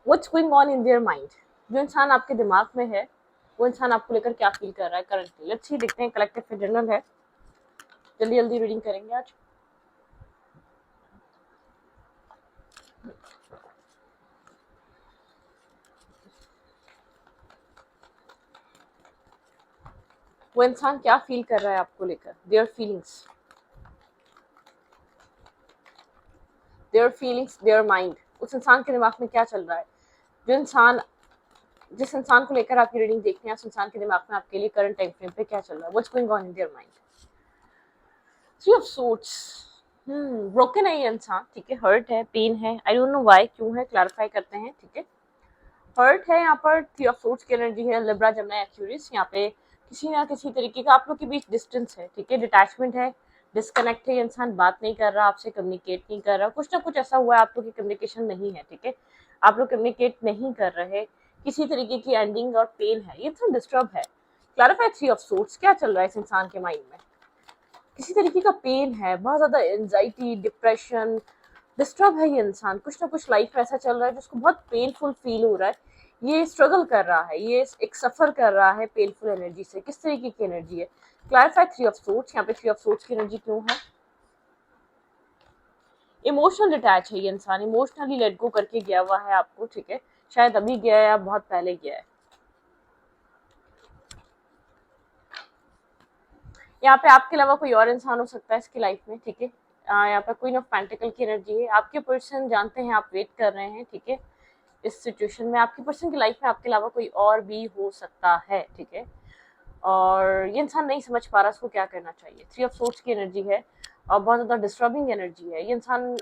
What's going on in their mind, जो इंसान आपके दिमाग में है वो इंसान आपको लेकर क्या फील कर रहा है करंटली। लेट्स सी, देखते हैं। कलेक्टिव पे जनरल है, जल्दी जल्दी रीडिंग करेंगे आज। वो इंसान क्या फील कर रहा है आपको लेकर, देयर फीलिंग्स देयर माइंड, उस इंसान के दिमाग में क्या चल रहा है। जो इंसान जिस इंसान को लेकर आप ये रीडिंग देखते हैं, उस इंसान के दिमाग में आपके लिए करंट टाइम फ्रेम पे क्या चल रहा है, what's going on in their mind. Three of sorts, broken है ये इंसान, ठीक है, हर्ट है, पेन है, आई डोंट नो व्हाई, क्यों है, क्लैरिफाई करते हैं, ठीक है। हर्ट है यहाँ पर, थ्री ऑफ सोर्ट्स की एनर्जी है, लिब्रा जमुना एक्यूरियस। यहाँ पे किसी ना किसी तरीके का आप लोग के बीच डिस्टेंस है, ठीक है, डिटैचमेंट है, डिस्कनेक्ट है, ये इंसान बात नहीं कर रहा आपसे, कम्युनिकेट नहीं कर रहा, कुछ ना कुछ ऐसा हुआ है, आप लोग की कम्युनिकेशन नहीं है, ठीक है, आप लोग कम्युनिकेट नहीं कर रहे, किसी तरीके की एंडिंग और पेन है, ये तो डिस्टर्ब है। क्लैरिफाई थ्री ऑफ सोर्ट्स, क्या चल रहा है इस इंसान के माइंड में। किसी तरीके का पेन है, बहुत ज्यादा एंजाइटी, डिप्रेशन, डिस्टर्ब है ये इंसान, कुछ ना कुछ लाइफ में ऐसा चल रहा है जिसको बहुत पेनफुल फील हो रहा है, ये स्ट्रगल कर रहा है, ये एक सफर कर रहा है पेनफुल एनर्जी से। किस तरीके की एनर्जी है, क्लैरिफाई थ्री ऑफ सोर्ट्स। यहाँ पे थ्री ऑफ सोर्ट्स की एनर्जी क्यों है, इमोशनल डिटैच है ये इंसान, इमोशनली लेट गो करके गया हुआ है आपको, ठीक है, शायद अभी गया है या बहुत पहले गया है। यहाँ पे आपके अलावा कोई और इंसान हो सकता है इसकी लाइफ में, ठीक है। यहाँ पे क्वीन ऑफ पेंटिकल की एनर्जी है, आपके पर्सन जानते हैं आप वेट कर रहे हैं, ठीक है, इस सिचुएशन में आपकी पर्सन की लाइफ में आपके अलावा कोई और भी हो सकता है, ठीक है, और ये इंसान नहीं समझ पा रहा इसको क्या करना चाहिए। थ्री ऑफ सोर्ट्स की एनर्जी है और बहुत ज्यादा डिस्टर्बिंग एनर्जी है। ये इंसान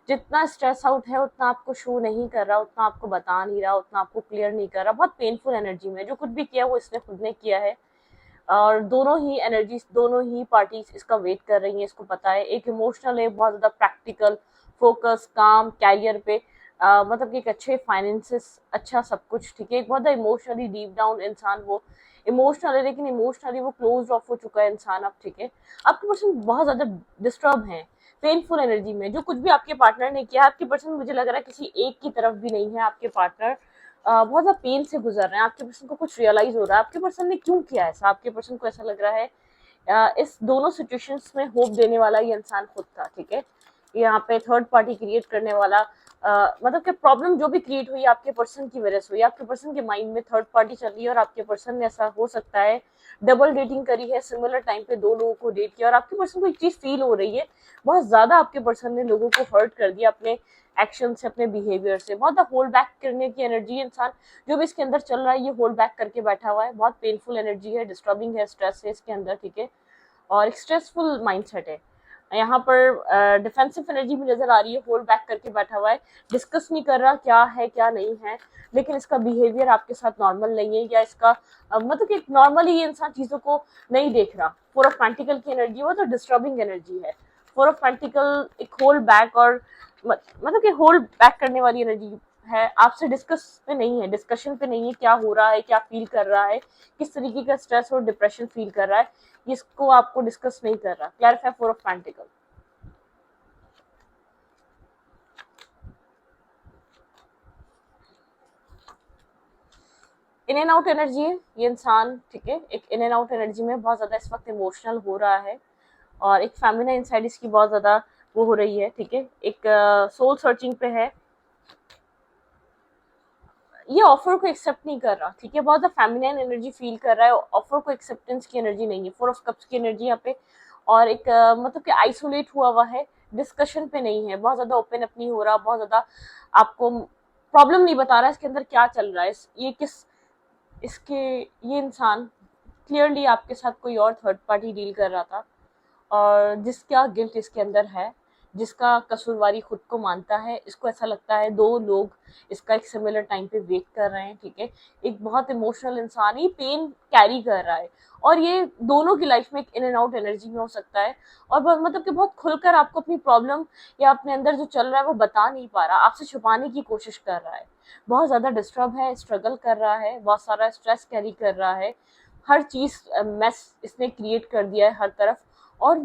जितना स्ट्रेस आउट है उतना आपको शो नहीं कर रहा, उतना आपको बता नहीं रहा, उतना आपको क्लियर नहीं कर रहा, बहुत पेनफुल एनर्जी में, जो कुछ भी किया वो इसने खुद ने किया है, और दोनों ही एनर्जीज, दोनों ही पार्टीज इसका वेट कर रही हैं, इसको पता है। एक इमोशनल है, बहुत ज्यादा प्रैक्टिकल, फोकस, काम, कैरियर पे, मतलब कि एक अच्छे फाइनेंसेस, अच्छा सब कुछ, ठीक है। एक बहुत इमोशनली डीप डाउन इंसान, वो इमोशनल है लेकिन इमोशनली वो क्लोज ऑफ हो चुका है इंसान अब, ठीक है। आपके पर्सन बहुत ज्यादा डिस्टर्ब है पेनफुल एनर्जी में, जो कुछ भी आपके पार्टनर ने किया, आपके पर्सन मुझे लग रहा है किसी एक की तरफ भी नहीं है, आपके पार्टनर बहुत ज्यादा पेन से गुजर रहे हैं, आपके पर्सन को कुछ रियलाइज हो रहा है आपके पर्सन ने क्यों किया ऐसा, आपके पर्सन को ऐसा लग रहा है इस दोनों सिचुएशंस में होप देने वाला ये इंसान खुद था, ठीक है। यहाँ पे थर्ड पार्टी क्रिएट करने वाला, मतलब कि प्रॉब्लम जो भी क्रिएट हुई आपके पर्सन की वजह से हुई, आपके पर्सन के माइंड में थर्ड पार्टी चल रही है, और आपके पर्सन ने, ऐसा हो सकता है, डबल डेटिंग करी है, सिमिलर टाइम पे दो लोगों को डेट किया, और आपके पर्सन को एक चीज फील हो रही है, बहुत ज्यादा आपके पर्सन ने लोगों को हर्ट कर दिया अपने एक्शन से, अपने बिहेवियर से, बहुत होल्ड बैक करने की एनर्जी। इंसान जो भी इसके अंदर चल रहा है ये होल्ड बैक करके बैठा हुआ है, बहुत पेनफुल एनर्जी है, डिस्टर्बिंग है, स्ट्रेस है इसके अंदर, ठीक है, और एक स्ट्रेसफुल माइंडसेट है। यहाँ पर डिफेंसिव एनर्जी भी नजर आ रही है, होल्ड बैक करके बैठा हुआ है, डिस्कस नहीं कर रहा क्या है क्या नहीं है, लेकिन इसका बिहेवियर आपके साथ नॉर्मल नहीं है, या इसका मतलब कि नॉर्मली ये इंसान चीजों को नहीं देख रहा। फोर ऑफ पेंटिकल की एनर्जी वो तो डिस्टर्बिंग एनर्जी है। फोर ऑफ पेंटिकल एक होल्ड बैक, और मतलब कि होल्ड बैक करने वाली एनर्जी है, आपसे डिस्कस पे नहीं है, डिस्कशन पे नहीं है, क्या हो रहा है, क्या फील कर रहा है, किस तरीके का स्ट्रेस और डिप्रेशन फील कर रहा है, इसको आपको डिस्कस नहीं कर रहा। Clarify four of pentacle. In and out energy है ये इंसान, ठीक है, एक इन एंड आउट एनर्जी में बहुत ज्यादा इस वक्त इमोशनल हो रहा है, और एक फेमिना इनसाइड इसकी बहुत ज्यादा वो हो रही है, ठीक है, एक सोल सर्चिंग पे है, ये ऑफर को एक्सेप्ट नहीं कर रहा, ठीक है, बहुत ज्यादा फेमिनाइन एनर्जी फील कर रहा है, ऑफर को एक्सेप्टेंस की एनर्जी नहीं है, फोर ऑफ कप्स की एनर्जी यहाँ पे, और एक मतलब कि आइसोलेट हुआ हुआ है, डिस्कशन पे नहीं है, बहुत ज्यादा ओपन अप नहीं हो रहा, बहुत ज्यादा आपको प्रॉब्लम नहीं बता रहा है इसके अंदर क्या चल रहा है, ये किस इसके ये इंसान क्लियरली आपके साथ कोई और थर्ड पार्टी डील कर रहा था, और जिसका गिल्ट इसके अंदर है, जिसका कसूरवारी खुद को मानता है, इसको ऐसा लगता है दो लोग इसका एक सिमिलर टाइम पे वेट कर रहे हैं, ठीक है, एक बहुत इमोशनल इंसान ही पेन कैरी कर रहा है, और ये दोनों की लाइफ में एक इन एंड आउट एनर्जी में हो सकता है, और मतलब कि बहुत खुलकर आपको अपनी प्रॉब्लम या अपने अंदर जो चल रहा है वो बता नहीं पा रहा, आपसे छुपाने की कोशिश कर रहा है, बहुत ज्यादा डिस्टर्ब है, स्ट्रगल कर रहा है, बहुत सारा स्ट्रेस कैरी कर रहा है, हर चीज मेस इसने क्रिएट कर दिया है हर तरफ, और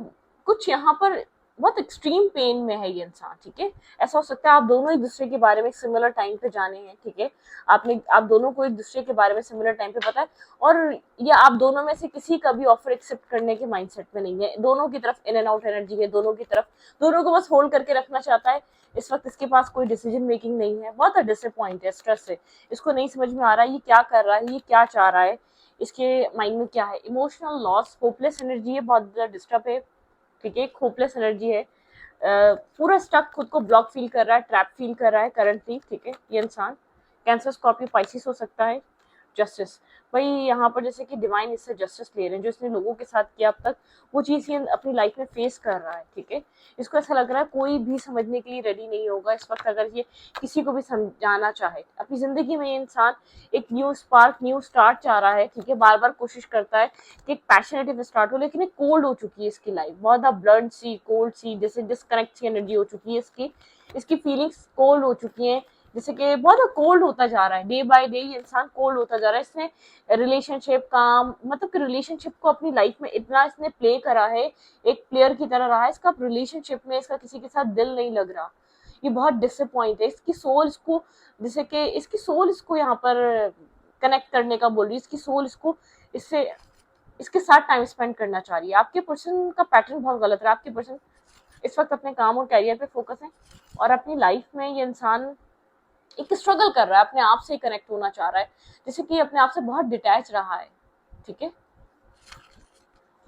कुछ यहाँ पर बहुत एक्सट्रीम पेन में है ये इंसान, ठीक है। ऐसा हो सकता है आप दोनों एक दूसरे के बारे में सिमिलर टाइम पे जाने हैं, ठीक है, आप दोनों को एक दूसरे के बारे में सिमिलर टाइम पे पता है, और या आप दोनों में से किसी का भी ऑफर एक्सेप्ट करने के माइंडसेट में नहीं है, दोनों की तरफ इन एंड आउट एनर्जी है, दोनों की तरफ, दोनों को बस होल्ड करके रखना चाहता है। इस वक्त इसके पास कोई डिसीजन मेकिंग नहीं है, बहुत डिसअपॉइंट है, स्ट्रेस है, इसको नहीं समझ में आ रहा है ये क्या कर रहा है, ये क्या चाह रहा है, इसके माइंड में क्या है। इमोशनल लॉस, होपलेस एनर्जी है, बहुत ज्यादा डिस्टर्ब है, ठीक है, होपलेस एनर्जी है, पूरा स्टक, खुद को ब्लॉक फील कर रहा है, ट्रैप फील कर रहा है करंटली, ठीक है, ये इंसान। कैंसर, स्कॉर्पियो, पाइसिस हो सकता है। जस्टिस, भाई यहाँ पर जैसे कि डिवाइन इससे जस्टिस ले रहे हैं, जो इसने लोगों के साथ किया अब तक, वो चीज़ ये अपनी लाइफ में फेस कर रहा है, ठीक है। इसको ऐसा लग रहा है कोई भी समझने के लिए रेडी नहीं होगा इस वक्त, अगर ये किसी को भी समझाना चाहे। अपनी जिंदगी में ये इंसान एक न्यू स्पार्क, न्यू स्टार्ट चाह रहा है, ठीक है, बार बार कोशिश करता है कि एक पैशनेटिव स्टार्ट हो, लेकिन एक कोल्ड हो चुकी है इसकी लाइफ, बहुत ज़्यादा ब्लड सी, कोल्ड सी, जैसे डिस्कनेक्ट सी एनर्जी हो चुकी है इसकी फीलिंग्स कोल्ड हो चुकी हैं, जैसे कि बहुत कोल्ड होता जा रहा है, डे बाय डे ये इंसान कोल्ड होता जा रहा है। इसने रिलेशनशिप, काम, मतलब कि रिलेशनशिप को अपनी लाइफ में इतना इसने प्ले करा है, एक प्लेयर की तरह रहा है, इसका रिलेशनशिप में इसका किसी के साथ दिल नहीं लग रहा, ये बहुत डिसअपॉइंट है। इसकी सोल इसको, जैसे कि इसकी सोल इसको यहाँ पर कनेक्ट करने का बोल रही है, इसकी सोल इसको इससे इसके साथ टाइम स्पेंड करना चाह रही है। आपके पर्सन का पैटर्न बहुत गलत है, आपके पर्सन इस वक्त अपने काम और कैरियर पे फोकस है, और अपनी लाइफ में ये इंसान एक स्ट्रगल कर रहा है, अपने आप से कनेक्ट होना चाह रहा है, जैसे कि अपने आप से बहुत डिटैच रहा है, ठीक है,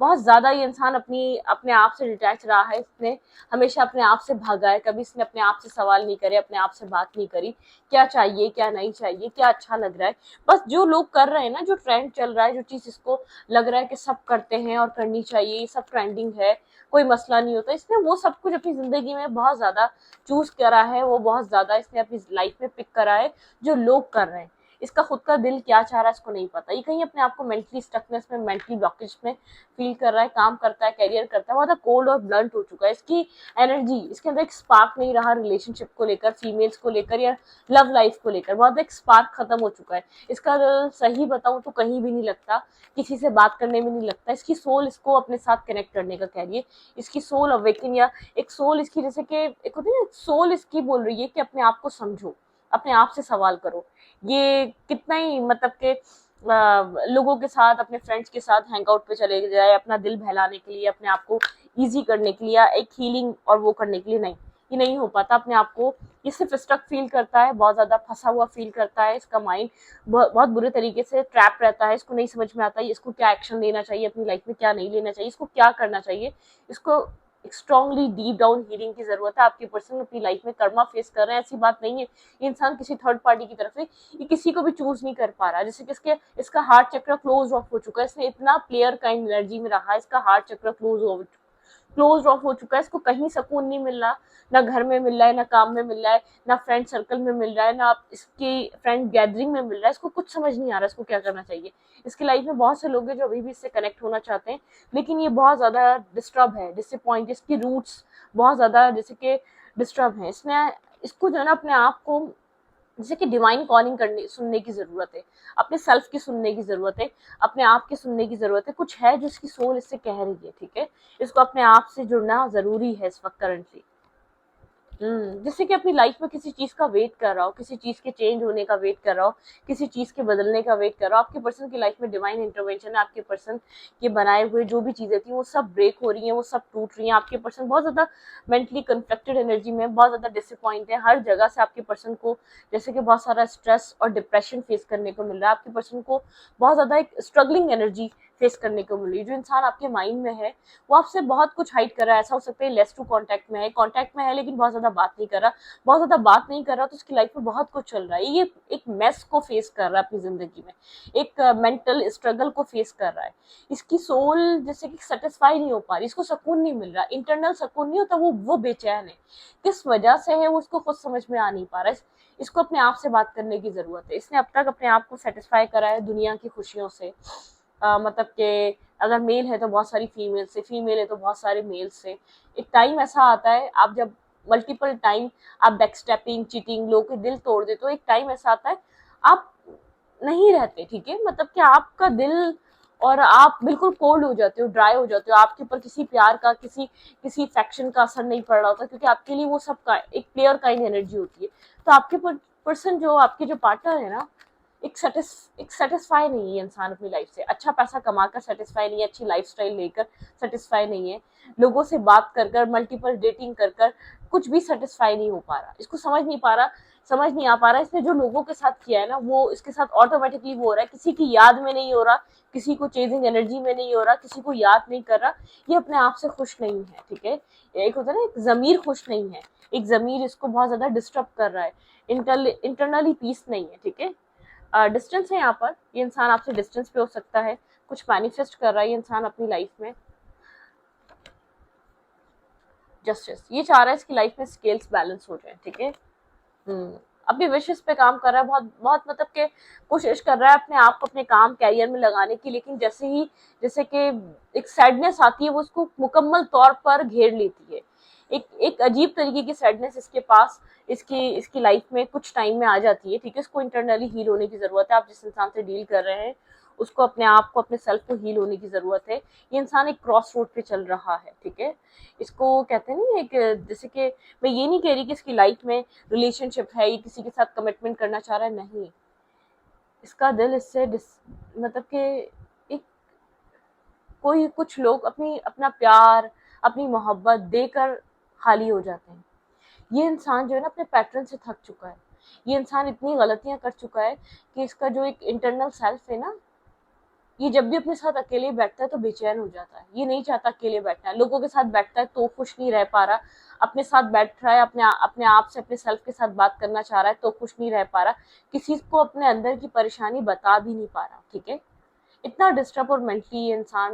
बहुत ज्यादा ये इंसान अपने आप से डिटैच रहा है, इसने हमेशा अपने आप से भागा है, कभी इसने अपने आप से सवाल नहीं करे, अपने आप से बात नहीं करी, क्या चाहिए क्या नहीं चाहिए, क्या अच्छा लग रहा है, बस जो लोग कर रहे हैं ना, जो ट्रेंड चल रहा है, जो चीज इसको लग रहा है कि सब करते हैं और करनी चाहिए, ये सब ट्रेंडिंग है, कोई मसला नहीं होता, इसने वो सब कुछ अपनी जिंदगी में बहुत ज्यादा चूज करा है, वो बहुत ज्यादा इसने अपनी लाइफ में पिक करा है जो लोग कर रहे हैं। इसका खुद का दिल क्या चाह रहा है इसको नहीं पता, ये कहीं अपने आप को मेंटली स्टकनेस में, मेंटली ब्लॉकेज में फील कर रहा है, काम करता है, कैरियर करता है, बहुत कोल्ड और ब्लंट हो चुका है, इसकी एनर्जी, इसके अंदर एक स्पार्क नहीं रहा रिलेशनशिप को लेकर, फीमेल्स को लेकर या लव लाइफ को लेकर, बहुत एक स्पार्क खत्म हो चुका है इसका। सही बताऊं तो कहीं भी नहीं लगता, किसी से बात करने में नहीं लगता, इसकी सोल इसको अपने साथ कनेक्ट करने का कह रही है, इसकी सोल अवेकन, या एक सोल इसकी, जैसे कि एक होती है ना, सोल इसकी बोल रही है कि अपने आप को समझो, अपने आप से सवाल करो, ये कितना ही मतलब के लोगों के साथ, अपने फ्रेंड्स के साथ हैंग आउट पे चले जाए अपना दिल बहलाने के लिए, अपने आप को इजी करने के लिए, एक हीलिंग और वो करने के लिए, नहीं, ये नहीं हो पाता। अपने आप को ये सिर्फ स्टक फील करता है, बहुत ज्यादा फंसा हुआ फील करता है, इसका माइंड बहुत बुरे तरीके से ट्रैप रहता है, इसको नहीं समझ में आता है इसको क्या एक्शन लेना चाहिए अपनी लाइफ में, क्या नहीं लेना चाहिए, इसको क्या करना चाहिए, इसको स्ट्रांगली डीप डाउन हीलिंग की जरूरत है। आपके पर्सन अपनी लाइफ में कर्मा फेस कर रहे हैं, ऐसी बात नहीं है ये इंसान किसी थर्ड पार्टी की तरफ से, ये किसी को भी चूज नहीं कर पा रहा, जैसे कि इसका हार्ट चक्र क्लोज ऑफ हो चुका है, इसने इतना प्लेयर काइंड एनर्जी में रहा है, इसका हार्ट चक्र क्लोज ऑफ हो चुका है, इसको कहीं सुकून नहीं मिल रहा, ना घर में मिल रहा है, ना काम में मिल रहा है, ना फ्रेंड सर्कल में मिल रहा है, ना इसकी फ्रेंड गैदरिंग में मिल रहा है, इसको कुछ समझ नहीं आ रहा इसको क्या करना चाहिए। इसकी लाइफ में बहुत से लोग हैं जो अभी भी इससे कनेक्ट होना चाहते हैं, लेकिन ये बहुत ज्यादा डिस्टर्ब है, डिसअपॉइंट, इसकी रूट्स बहुत ज्यादा जैसे कि डिस्टर्ब है, इसने इसको जो है ना अपने आप को जैसे कि डिवाइन कॉलिंग करने सुनने की जरूरत है, अपने सेल्फ की सुनने की जरूरत है, अपने आप की सुनने की जरूरत है, कुछ है जो इसकी सोल इससे कह रही है, ठीक है, इसको अपने आप से जुड़ना जरूरी है इस वक्त करंटली। जैसे कि अपनी लाइफ में किसी चीज का वेट कर रहा हो, किसी चीज के चेंज होने का वेट कर रहा हो, किसी चीज के बदलने का वेट कर रहा हो, आपके पर्सन की लाइफ में डिवाइन इंटरवेंशन है, आपके पर्सन के बनाए हुए जो भी चीजें थी वो सब ब्रेक हो रही हैं, वो सब टूट रही हैं, आपके पर्सन बहुत ज्यादा मेंटली कन्फ्लिक्टेड एनर्जी में, बहुत ज्यादा डिसअपॉइंट है, हर जगह से आपके पर्सन को जैसे कि बहुत सारा स्ट्रेस और डिप्रेशन फेस करने को मिल रहा है, आपके पर्सन को बहुत ज्यादा एक स्ट्रगलिंग एनर्जी फेस करने को मिल रही है। जो इंसान आपके माइंड में है वो आपसे बहुत कुछ हाइड कर रहा है, ऐसा हो सकता है लेस टू कांटेक्ट में है लेकिन बहुत ज्यादा बात नहीं कर रहा, बहुत ज्यादा बात नहीं कर रहा, तो उसकी लाइफ में बहुत कुछ चल रहा है, ये एक मेस को फेस कर रहा है अपनी जिंदगी में, एक मेंटल स्ट्रगल को फेस कर रहा है, इसकी सोल जैसे कि सेटिस्फाई नहीं हो पा रही, इसको सुकून नहीं मिल रहा, इंटरनल सुकून नहीं होता, वो बेचैन है, किस वजह से है वो उसको खुद समझ में आ नहीं पा रहा है, इसको अपने आप से बात करने की जरूरत है। इसने अब तक अपने आप को सेटिस्फाई करा है दुनिया की खुशियों से, मतलब कि अगर मेल है तो बहुत सारी फीमेल से, फीमेल है तो बहुत सारे मेल से, एक टाइम ऐसा आता है आप जब मल्टीपल टाइम आप बैकस्टेपिंग, चीटिंग, लोगों के दिल तोड़ दे, तो एक टाइम ऐसा आता है आप नहीं रहते, ठीक है, मतलब कि आपका दिल और आप बिल्कुल कोल्ड हो जाते हो, ड्राई हो जाते हो, आपके ऊपर किसी प्यार का, किसी फैक्शन का असर नहीं पड़ रहा होता, क्योंकि आपके लिए वो सब का एक प्लेयर काइंड एनर्जी होती है। तो आपके पर्सन जो आपके जो पार्टनर है ना, एक सेटिस्फाई नहीं है इंसान अपनी लाइफ से, अच्छा पैसा कमाकर सेटिस्फाई नहीं है, अच्छी लाइफस्टाइल लेकर सेटिस्फाई नहीं है, लोगों से बात कर कर, मल्टीपल डेटिंग कर कर कुछ भी सेटिस्फाई नहीं हो पा रहा, इसको समझ नहीं आ पा रहा इसने जो लोगों के साथ किया है ना, वो इसके साथ ऑटोमेटिकली वो हो रहा है, किसी की याद में नहीं हो रहा, किसी को चेजिंग एनर्जी में नहीं हो रहा, किसी को याद नहीं कर रहा, ये अपने आप से खुश नहीं है, ठीक है। एक होता है ना, एक जमीर खुश नहीं है, एक जमीर इसको बहुत ज्यादा डिस्टर्ब कर रहा है, इंटरनली पीस नहीं है, ठीक है। डिस्टेंस है यहाँ पर, ये इंसान आपसे डिस्टेंस पे हो सकता है, कुछ मैनिफेस्ट कर रहा है ये इंसान अपनी लाइफ में। जस्टिस, ये चाह रहा है इसकी लाइफ में स्केल्स बैलेंस हो जाए, ठीक है। अपनी विशेष पे काम कर रहा है, बहुत बहुत मतलब के कोशिश कर रहा है अपने आप को अपने काम कैरियर में लगाने की, लेकिन जैसे कि एक सैडनेस आती है वो उसको मुकम्मल तौर पर घेर लेती है, एक अजीब तरीके की सैडनेस इसके पास इसकी लाइफ में कुछ टाइम में आ जाती है, ठीक है। इसको इंटरनली हील होने की जरूरत है, आप जिस इंसान से डील कर रहे हैं उसको अपने आप को, अपने सेल्फ को हील होने की जरूरत है। ये इंसान एक क्रॉस रोड पे चल रहा है, ठीक है। इसको कहते हैं नहीं, एक जैसे कि मैं ये नहीं कह रही कि इसकी लाइफ में रिलेशनशिप है, ये किसी के साथ कमिटमेंट करना चाह रहा है, नहीं, इसका दिल इससे मतलब कि एक कोई कुछ लोग अपना प्यार, अपनी मोहब्बत देकर खाली हो जाते हैं। ये इंसान जो है ना अपने पैटर्न से थक चुका है, ये इंसान इतनी गलतियां कर चुका है कि इसका जो एक इंटरनल सेल्फ है ना, ये जब भी अपने साथ अकेले बैठता है तो बेचैन हो जाता है, ये नहीं चाहता अकेले बैठना है, लोगों के साथ बैठता है तो खुश नहीं रह पा रहा, अपने साथ बैठ रहा है, अपने आप से, अपने सेल्फ के साथ बात करना चाह रहा है तो खुश नहीं रह पा रहा, किसी को अपने अंदर की परेशानी बता भी नहीं पा रहा, ठीक है। इतना डिस्टर्ब और मेंटली इंसान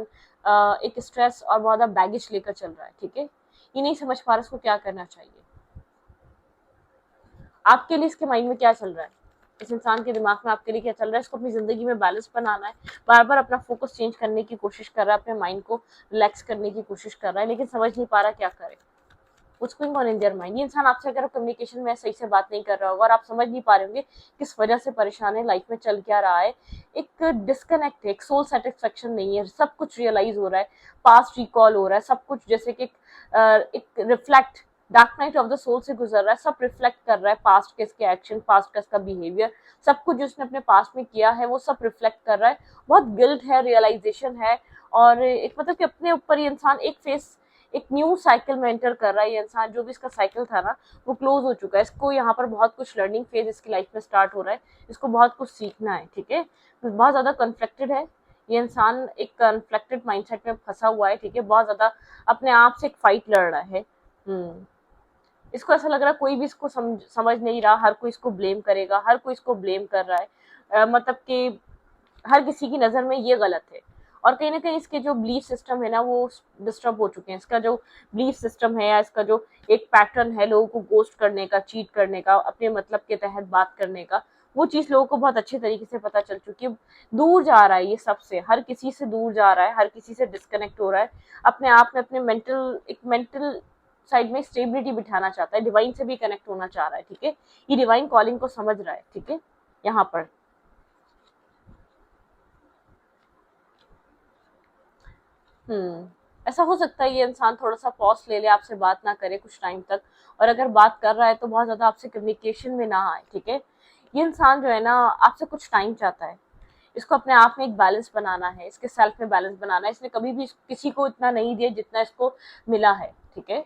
एक स्ट्रेस और बहुत ज्यादा बैगेज लेकर चल रहा है, ठीक है। ये नहीं समझ पा रहा इसको क्या करना चाहिए। आपके लिए इसके माइंड में क्या चल रहा है, इस इंसान के दिमाग में आपके लिए क्या चल रहा है, इसको अपनी जिंदगी में बैलेंस बनाना है, बार बार अपना फोकस चेंज करने की कोशिश कर रहा है, अपने माइंड को रिलैक्स करने की कोशिश कर रहा है, लेकिन समझ नहीं पा रहा क्या करे। What's going on in their mind? ये इंसान आपसे अगर कम्युनिकेशन में सही से बात नहीं कर रहा होगा और आप समझ नहीं पा रहे होंगे किस वजह से परेशान है, लाइफ में चल क्या रहा है, एक डिस्कनेक्ट है, एक सोल सेटिस्फेक्शन नहीं है, सब कुछ रियलाइज हो रहा है, पास्ट रिकॉल हो रहा है, सब कुछ जैसे कि एक reflect, dark night of the soul से गुजर रहा है, सब रिफ्लेक्ट कर रहा है, पास्ट के इसके एक्शन, पास्ट का इसका बिहेवियर, सब कुछ जो उसने अपने पास्ट में किया है वो सब रिफ्लेक्ट कर रहा है, बहुत गिल्ट है, रियलाइजेशन है, और एक मतलब कि अपने ऊपर ये इंसान एक न्यू साइकिल में एंटर कर रहा है। ये इंसान जो भी इसका साइकिल था ना वो क्लोज हो चुका है, इसको यहाँ पर बहुत कुछ लर्निंग फेज इसकी लाइफ में स्टार्ट हो रहा है, इसको बहुत कुछ सीखना है, ठीक है। बहुत ज्यादा कन्फ्लिक्टेड है ये इंसान, एक कन्फ्लिक्टेड माइंडसेट में फंसा हुआ है, ठीक है, बहुत ज्यादा अपने आप से एक फाइट लड़ रहा है। इसको ऐसा लग रहा है कोई भी इसको समझ नहीं रहा, हर कोई इसको ब्लेम करेगा, हर कोई इसको ब्लेम कर रहा है, मतलब कि हर किसी की नज़र में ये गलत है, और कहीं ना कहीं इसके जो बिलीफ सिस्टम है ना वो डिस्टर्ब हो चुके हैं, इसका जो बिलीफ सिस्टम है या इसका जो एक पैटर्न है लोगों को गोस्ट करने का, चीट करने का, अपने मतलब के तहत बात करने का, वो चीज़ लोगों को बहुत अच्छे तरीके से पता चल चुकी है। दूर जा रहा है ये सबसे, हर किसी से दूर जा रहा है, हर किसी से डिस्कनेक्ट हो रहा है, अपने आप में अपने मेंटल साइड में स्टेबिलिटी बिठाना चाहता है, डिवाइन से भी कनेक्ट होना चाह रहा है, ठीक है। ये डिवाइन कॉलिंग को समझ रहा है, ठीक है। यहाँ पर ऐसा हो सकता है ये इंसान थोड़ा सा पॉज ले ले, आपसे बात ना करे कुछ टाइम तक, और अगर बात कर रहा है तो बहुत ज्यादा आपसे कम्युनिकेशन में ना आए, ठीक है। ये इंसान जो है ना आपसे कुछ टाइम चाहता है, इसको अपने आप में एक बैलेंस बनाना है, इसके सेल्फ में बैलेंस बनाना है, इसने कभी भी किसी को इतना नहीं दिया जितना इसको मिला है, ठीक है।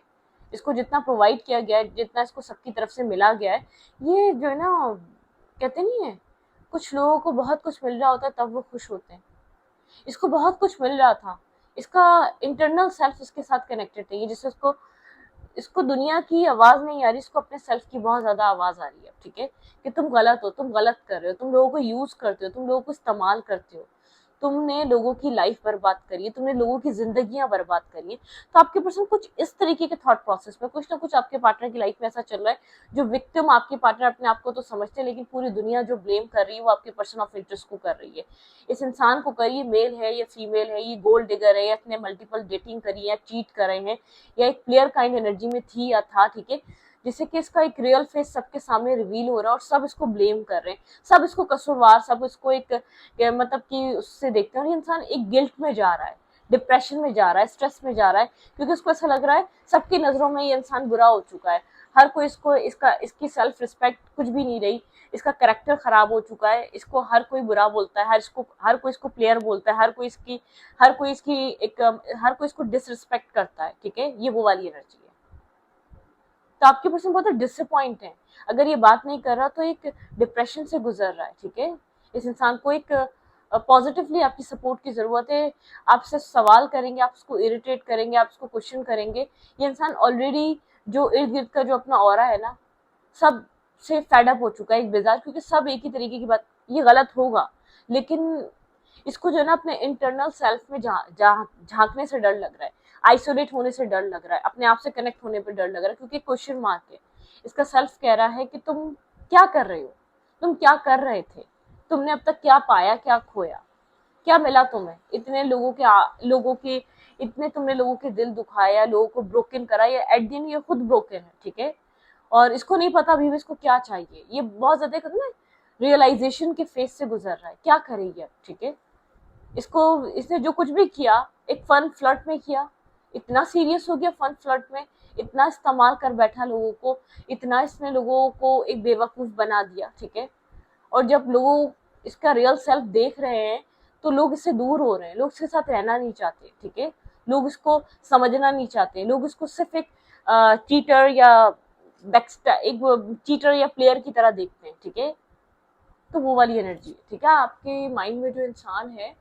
इसको जितना प्रोवाइड किया गया है, जितना इसको सबकी तरफ से मिला गया है, ये जो है ना, कहते नहीं है, कुछ लोगों को बहुत कुछ मिल रहा होता है तब वो खुश होते हैं, इसको बहुत कुछ मिल रहा था, इसका इंटरनल सेल्फ इसके साथ कनेक्टेड है, जिससे इसको दुनिया की आवाज नहीं आ रही, इसको अपने सेल्फ की बहुत ज्यादा आवाज आ रही है, ठीक है, कि तुम गलत हो, तुम गलत कर रहे हो, तुम लोगों को यूज करते हो, तुम लोगों को इस्तेमाल करते हो, तुमने लोगों की लाइफ बर्बाद करी है, तुमने लोगों की जिंदगियां बर्बाद करी है। तो आपके पर्सन कुछ इस तरीके के थॉट प्रोसेस में, कुछ ना कुछ आपके पार्टनर की लाइफ में ऐसा चल रहा है, जो विक्टिम आपके पार्टनर अपने आप को तो समझते हैं, लेकिन पूरी दुनिया जो ब्लेम कर रही है वो आपके पर्सन ऑफ इंटरेस्ट को कर रही है, इस इंसान को करिए, मेल है या फीमेल है, ये गोल्ड डिगर है या इसने मल्टीपल डेटिंग करी है, चीट कर रहे हैं, या एक प्लेयर काइंड एनर्जी में थी या था, ठीक है। जिससे कि इसका एक रियल फेस सबके सामने रिवील हो रहा है और सब इसको ब्लेम कर रहे हैं, सब इसको कसूरवार, सब इसको एक मतलब कि उससे देखते हैं और ये इंसान एक गिल्ट में जा रहा है, डिप्रेशन में जा रहा है, स्ट्रेस में जा रहा है, क्योंकि उसको ऐसा लग रहा है सबकी नजरों में ये इंसान बुरा हो चुका है, हर कोई इसको इसकी सेल्फ रिस्पेक्ट कुछ भी नहीं रही, इसका कैरेक्टर खराब हो चुका है, इसको हर कोई बुरा बोलता है, हर कोई इसको प्लेयर बोलता है, हर कोई इसकी एक हर कोई इसको डिसरिस्पेक्ट करता है, ठीक है, ये वो वाली एनर्जी है। तो आपके पर्सन बहुत डिसअपॉइंट है, अगर ये बात नहीं कर रहा तो एक डिप्रेशन से गुजर रहा है, ठीक है। इस इंसान को एक पॉजिटिवली आपकी सपोर्ट की जरूरत है, आपसे सवाल करेंगे, आप उसको इरिटेट करेंगे, आप उसको क्वेश्चन करेंगे, ये इंसान ऑलरेडी जो इर्द गिर्द का जो अपना ऑरा है ना, सब से फेड अप हो चुका है एक बेजार, क्योंकि सब एक ही तरीके की बात, ये गलत होगा, लेकिन इसको जो है ना अपने इंटरनल सेल्फ में झांकने से डर लग रहा है, आइसोलेट होने से डर लग रहा है, अपने आप से कनेक्ट होने पर डर लग रहा है, क्योंकि क्वेश्चन मार्क है, इसका सेल्फ कह रहा है कि तुम क्या कर रहे हो, तुम क्या कर रहे थे, तुमने अब तक क्या पाया, क्या खोया, क्या मिला तुम्हें, लोगों के इतने तुमने लोगों के दिल दुखाया, लोगों को ब्रोकन करा, ये एट द एंड ये खुद ब्रोकन है, ठीक है, और इसको नहीं पता अभी भी इसको क्या चाहिए, ये बहुत ज्यादा कहते ना रियलाइजेशन के फेज से गुजर रहा है, क्या करेगी अब, ठीक है। इसने जो कुछ भी किया एक फन फ्लर्ट में किया, इतना सीरियस हो गया फन फ्लर्ट में, इतना इस्तेमाल कर बैठा लोगों को, इतना इसने लोगों को एक बेवकूफ बना दिया, ठीक है, और जब लोग इसका रियल सेल्फ देख रहे हैं तो लोग इससे दूर हो रहे हैं, लोग इसके साथ रहना नहीं चाहते, ठीक है, लोग इसको समझना नहीं चाहते, लोग इसको सिर्फ एक चीटर या एक चीटर या प्लेयर की तरह देखते हैं, ठीक है। तो वो वाली एनर्जी है, ठीक है, आपके माइंड में जो इंसान है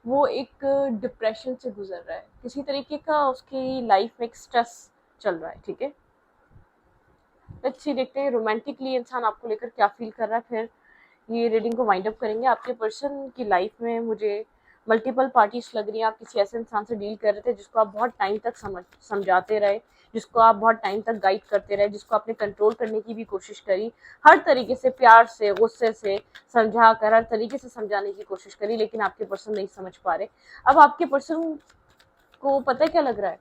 वो एक डिप्रेशन से गुजर रहा है, किसी तरीके का उसकी लाइफ में एक स्ट्रेस चल रहा है, ठीक है। लेट्स सी, देखते हैं रोमांटिकली इंसान आपको लेकर क्या फील कर रहा है, फिर ये रीडिंग को वाइंड अप करेंगे। आपके पर्सन की लाइफ में मुझे मल्टीपल पार्टीज लग रही हैं, आप किसी ऐसे इंसान से डील कर रहे थे जिसको आप बहुत टाइम तक समझाते रहे, जिसको आप बहुत टाइम तक गाइड करते रहे, जिसको आपने कंट्रोल करने की भी कोशिश करी, हर तरीके से प्यार से, गुस्से से समझा कर, हर तरीके से समझाने की कोशिश करी, लेकिन आपके पर्सन नहीं समझ पा रहे। अब आपके पर्सन को पता है क्या लग रहा है,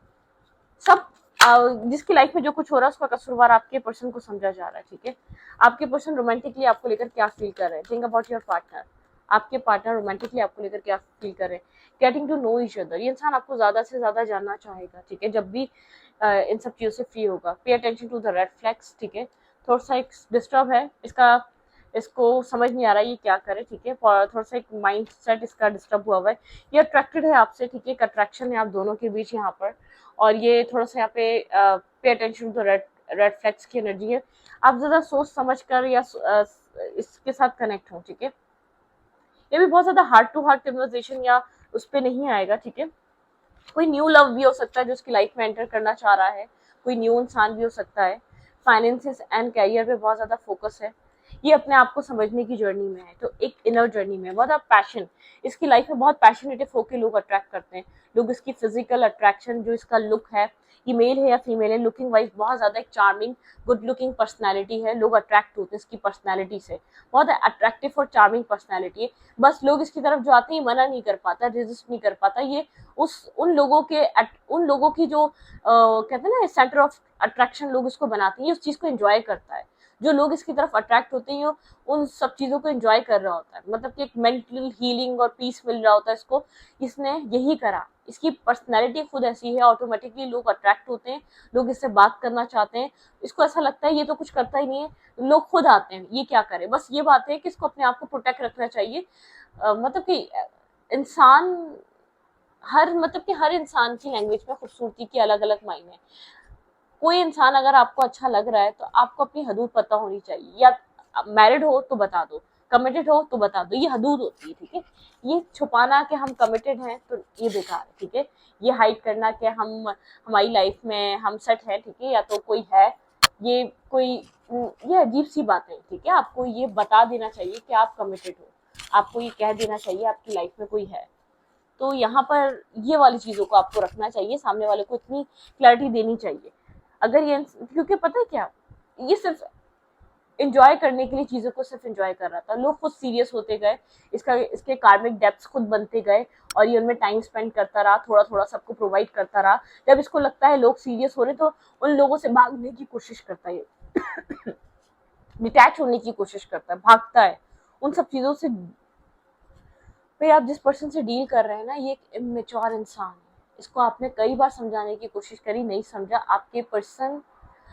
सब जिसकी लाइफ में जो कुछ हो रहा है उसका कसूरवार आपके पर्सन को समझा जा रहा है, ठीक है। आपके पर्सन रोमांटिकली आपको लेकर क्या फील कर रहे हैं, थिंक अबाउट योर पार्टनर, आपके पार्टनर रोमांटिकली आपको लेकर क्या फील कर रहे हैं, getting to know each other, ये इंसान आपको ज्यादा से ज्यादा जानना चाहेगा, ठीक है, जब भी इन सब चीजों से फ्री होगा। Pay attention to the red flags, ठीक है, थोड़ा सा एक डिस्टर्ब है इसको समझ नहीं आ रहा है ये क्या करे, ठीक है, थोड़ा सा एक माइंड सेट इसका डिस्टर्ब हुआ है, ये अट्रैक्टेड है आपसे, ठीक है, एक अट्रैक्शन है आप दोनों के बीच यहाँ पर, और ये थोड़ा सा यहाँ पे अटेंशन टू रेड फ्लैग्स की एनर्जी है, आप ज्यादा सोच समझ कर या इसके साथ कनेक्ट हो, ठीक है। ये भी बहुत ज्यादा हार्ट टू हार्ट कन्वर्सेशन या उस पर नहीं आएगा, ठीक है। कोई न्यू लव भी हो सकता है जो उसकी लाइफ में एंटर करना चाह रहा है, कोई न्यू इंसान भी हो सकता है, फाइनेंसेस एंड कैरियर पे बहुत ज्यादा फोकस है, ये अपने आप को समझने की जर्नी में है, तो एक इनर जर्नी में बहुत पैशन, इसकी लाइफ में बहुत पैशनेटिव होकर लोग अट्रैक्ट करते हैं, लोग इसकी फिजिकल अट्रैक्शन, जो इसका लुक है, ये मेल है या फीमेल है, लुकिंग वाइज बहुत ज्यादा एक चार्मिंग गुड लुकिंग पर्सनैलिटी है, लोग अट्रैक्ट होते हैं इसकी पर्सनैलिटी से, बहुत अट्रैक्टिव और चार्मिंग पर्सनैलिटी है, बस लोग इसकी तरफ जो आते हैं मना नहीं कर पाता, रेजिस्ट नहीं कर पाता, ये उन लोगों की जो कहते हैं ना सेंटर ऑफ अट्रैक्शन लोग इसको बनाते हैं, ये उस चीज को एंजॉय करता है, जो लोग इसकी तरफ अट्रैक्ट होते हैं उन सब चीजों को एंजॉय कर रहा होता है, मतलब कि एक मेंटल हीलिंग और पीस मिल रहा होता है इसको, इसने यही करा, इसकी पर्सनैलिटी खुद ऐसी है, ऑटोमेटिकली लोग अट्रैक्ट होते हैं, लोग इससे बात करना चाहते हैं, इसको ऐसा लगता है ये तो कुछ करता ही नहीं है, लोग खुद आते हैं, ये क्या करे, बस ये बात है कि इसको अपने आप को प्रोटेक्ट रखना चाहिए, मतलब कि इंसान हर इंसान की लैंग्वेज में खूबसूरती की अलग अलग मायने है, कोई इंसान अगर आपको अच्छा लग रहा है तो आपको अपनी हदूद पता होनी चाहिए, या मैरिड हो तो बता दो, कमिटेड हो तो बता दो, ये हदूद होती है, ठीक है, ये छुपाना कि हम कमिटेड हैं तो ये बेकार है, ठीक है, ये हाइड करना कि हम हमारी लाइफ में हम सेट है, ठीक है, या तो कोई है, ये अजीब सी बात है, ठीक है, आपको ये बता देना चाहिए कि आप कमिटेड हो, आपको ये कह देना चाहिए आपकी लाइफ में कोई है, तो यहाँ पर ये वाली चीजों को आपको रखना चाहिए, सामने वाले को इतनी क्लैरिटी देनी चाहिए, अगर ये, क्योंकि पता है क्या, ये सिर्फ एंजॉय करने के लिए चीजों को सिर्फ एंजॉय कर रहा था। लोग खुद सीरियस होते गए, इसके कार्मिक डेप्थ्स खुद बनते गए और ये उनमें टाइम स्पेंड करता रहा, थोड़ा थोड़ा सबको प्रोवाइड करता रहा। जब इसको लगता है लोग सीरियस हो रहे तो उन लोगों से भागने की कोशिश करता है, डिटैच होने की कोशिश करता है, भागता है उन सब चीजों से। भाई आप जिस पर्सन से डील कर रहे हैं ना, ये एक इमेच्योर इंसान है। इसको आपने कई बार समझाने की कोशिश करी, नहीं समझा। आपके पर्सन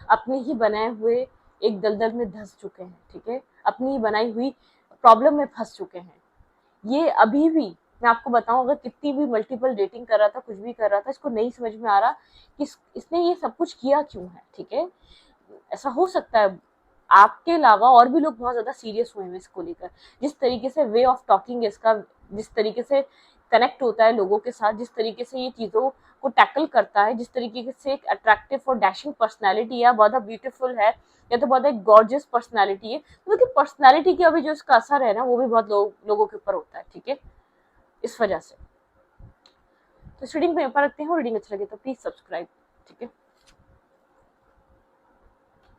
अपने ही बनाए हुए एक दलदल में धंस चुके हैं, ठीक है, अपनी ही बनाई हुई प्रॉब्लम में फंस चुके हैं। ये अभी भी मैं आपको बताऊं, अगर कितनी भी मल्टीपल डेटिंग कर रहा था, कुछ भी कर रहा था, इसको नहीं समझ में आ रहा कि इसने ये सब कुछ किया क्यों है, ठीक है। ऐसा हो सकता है आपके अलावा और भी लोग बहुत ज्यादा सीरियस हुए हैं इसको लेकर। जिस तरीके से वे ऑफ टॉकिंग इसका, जिस तरीके से कनेक्ट होता है लोगों के साथ, जिस तरीके से ये चीजों को टैकल करता है, जिस तरीके से एक अट्रैक्टिव और डैशिंग पर्सनैलिटी है, बहुत ब्यूटीफुल है, या तो बहुत एक गॉर्जियस पर्सनैलिटी है, तो पर्सनैलिटी की अभी जो इसका असर है ना, वो भी बहुत लोगों के ऊपर होता है, ठीक है, इस वजह से। तो रीडिंग को यहाँ पर रखते हैं, रीडिंग अच्छा लगे तो प्लीज सब्सक्राइब, ठीक है।